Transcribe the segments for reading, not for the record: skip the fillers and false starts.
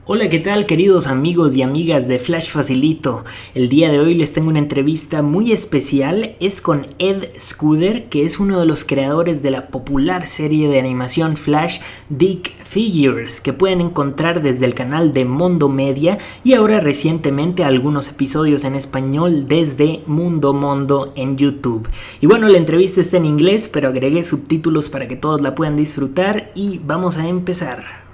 Hola, ¿qué tal queridos amigos y amigas de Flash Facilito? El día de hoy les tengo una entrevista muy especial, es con Ed Scudder, que es uno de los creadores de la popular serie de animación Flash Stick Figures, que pueden encontrar desde el canal de Mondo Media y ahora recientemente algunos episodios en español desde Mundo Mondo en YouTube. Y bueno, la entrevista está en inglés, pero agregué subtítulos para que todos la puedan disfrutar y vamos a empezar.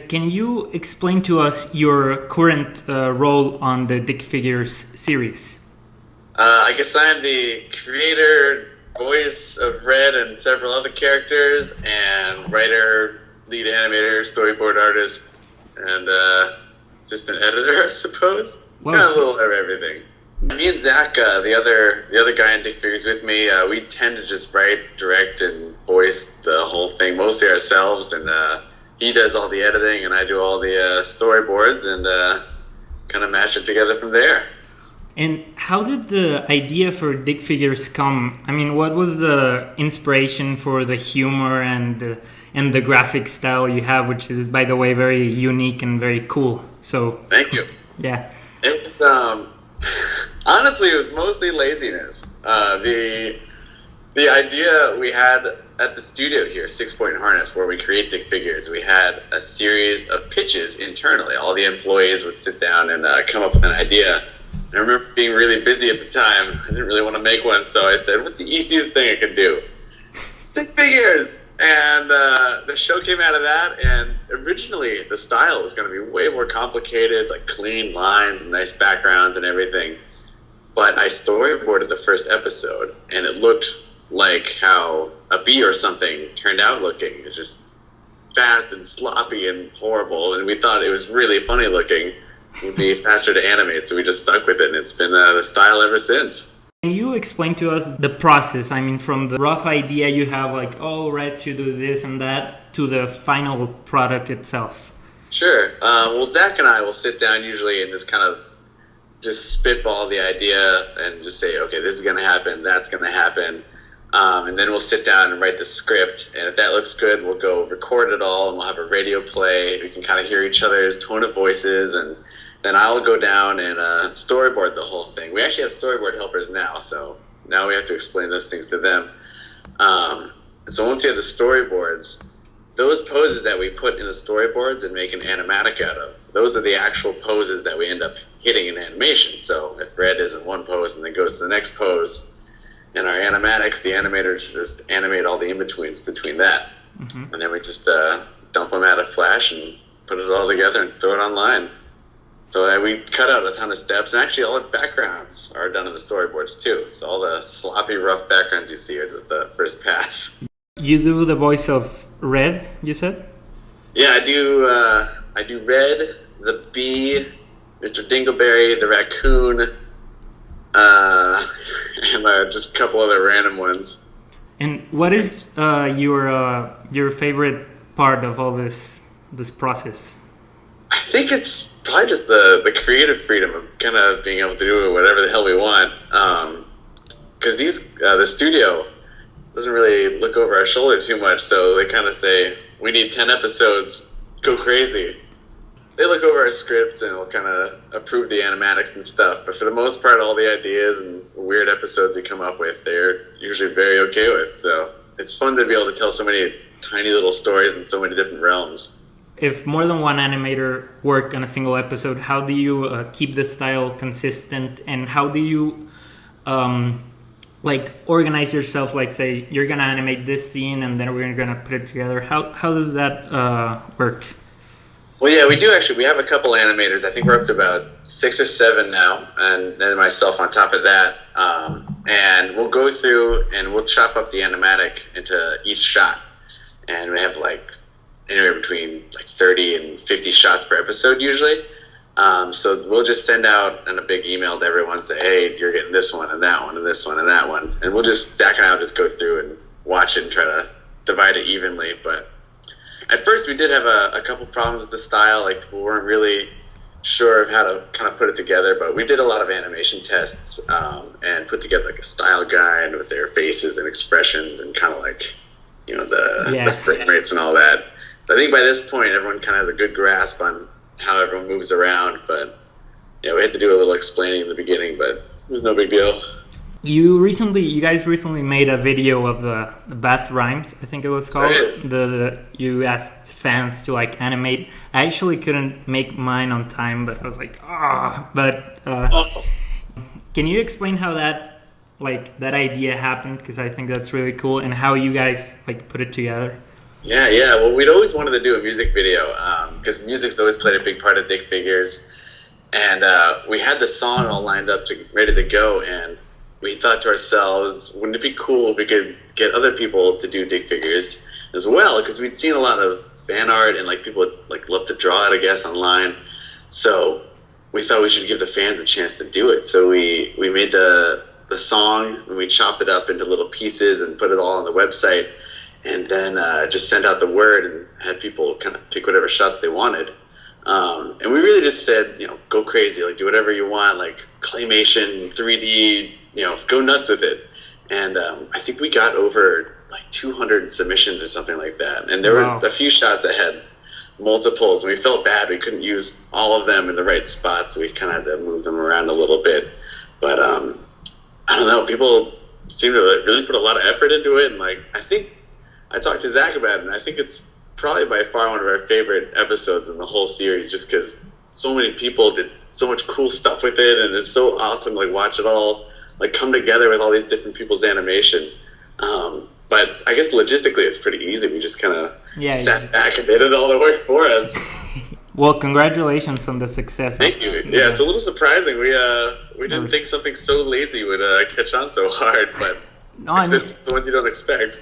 Can you explain to us your current role on the Dick Figures series? I guess I'm the creator, voice of Red and several other characters, and writer, lead animator, storyboard artist, and assistant editor, I suppose. Wow. Kind of a little of everything. Me and Zach, the other guy in Dick Figures with me, we tend to just write, direct, and voice the whole thing mostly ourselves, and he does all the editing and I do all the storyboards and kind of mash it together from there. And how did the idea for Dick Figures come? I mean, what was the inspiration for the humor and the graphic style you have, which is, by the way, very unique and very cool. So thank you. Yeah. It was honestly, it was mostly laziness. The idea we had at the studio here, 6 Point Harness, where we create Dick Figures, we had a series of pitches internally. All the employees would sit down and come up with an idea. I remember being really busy at the time. I didn't really want to make one, so I said, what's the easiest thing I could do? Stick figures! And the show came out of that, and originally the style was going to be way more complicated, like clean lines and nice backgrounds and everything. But I storyboarded the first episode, and it looked like how a bee or something turned out looking. It's just fast and sloppy and horrible, and we thought it was really funny looking. It would be faster to animate, so we just stuck with it, and it's been the style ever since. Can you explain to us the process? I mean, from the rough idea you have, like, oh, Red should do this and that, to the final product itself? Sure. Well, Zach and I will sit down usually and just spitball the idea and just say, okay, this is going to happen, that's going to happen. And then we'll sit down and write the script. And if that looks good, we'll go record it all and we'll have a radio play. We can kind of hear each other's tone of voices. And then I'll go down and storyboard the whole thing. We actually have storyboard helpers now. So now we have to explain those things to them. So once you have the storyboards, those poses that we put in the storyboards and make an animatic out of, those are the actual poses that we end up hitting in animation. So if Red is in one pose and then goes to the next pose, and our animatics, the animators just animate all the in-betweens between that. Mm-hmm. And then we just dump them out of Flash and put it all together and throw it online. So we cut out a ton of steps, and actually all the backgrounds are done in the storyboards too. So all the sloppy, rough backgrounds you see are the first pass. You do the voice of Red, you said? Yeah, I do Red, the bee, Mr. Dingleberry, the raccoon, and just a couple other random ones. And what is your favorite part of all this process? I think it's probably just the creative freedom of kind of being able to do whatever the hell we want. Because the studio doesn't really look over our shoulder too much, so they kind of say, we need 10 episodes, go crazy. They look over our scripts and will kind of approve the animatics and stuff, but for the most part, all the ideas and weird episodes we come up with, they're usually very okay with. So it's fun to be able to tell so many tiny little stories in so many different realms. If more than one animator work on a single episode, how do you keep the style consistent, and how do you organize yourself? Like, say you're gonna animate this scene and then we're gonna put it together. How does that work? Well, yeah, we have a couple animators. I think we're up to about 6 or 7 now, and then myself on top of that. And we'll go through and we'll chop up the animatic into each shot. And we have anywhere between 30 and 50 shots per episode usually. So we'll just send out a big email to everyone and say, hey, you're getting this one and that one and this one and that one. And we'll just, Zach and I will just go through and watch it and try to divide it evenly. But at first we did have a couple problems with the style. We weren't really sure of how to kind of put it together, but we did a lot of animation tests and put together a style guide with their faces and expressions and kind of the frame rates and all that. I think by this point, everyone kind of has a good grasp on how everyone moves around. But yeah, we had to do a little explaining in the beginning, but it was no big deal. You guys recently made a video of the bath rhymes, I think it was called. Right. You asked fans to like animate. I actually couldn't make mine on time, but I was like, Can you explain how that idea happened? Because I think that's really cool, and how you guys like put it together. Yeah. Well, we'd always wanted to do a music video because music's always played a big part of Dick Figures, and we had the song all lined up ready to go, and we thought to ourselves, wouldn't it be cool if we could get other people to do Dick Figures as well? Because we'd seen a lot of fan art and like people would like love to draw it, I guess, online. So we thought we should give the fans a chance to do it. So we made the song and we chopped it up into little pieces and put it all on the website, and then just sent out the word and had people kind of pick whatever shots they wanted. And we really just said, go crazy, like do whatever you want, like claymation, 3D, go nuts with it. And I think we got over like 200 submissions or something like that. And there were a few shots that had multiples, and we felt bad we couldn't use all of them in the right spots, so we kind of had to move them around a little bit. But I don't know, people seem to really put a lot of effort into it, and like I talked to Zach about it, and I think it's probably by far one of our favorite episodes in the whole series, just because so many people did so much cool stuff with it, and it's so awesome to like watch it all like come together with all these different people's animation. But I guess logistically it's pretty easy. We just kind of sat back and they did all the work for us. Well, congratulations on the success. Thank you. Yeah, it's a little surprising. We didn't think something so lazy would catch on so hard, but it's the ones you don't expect.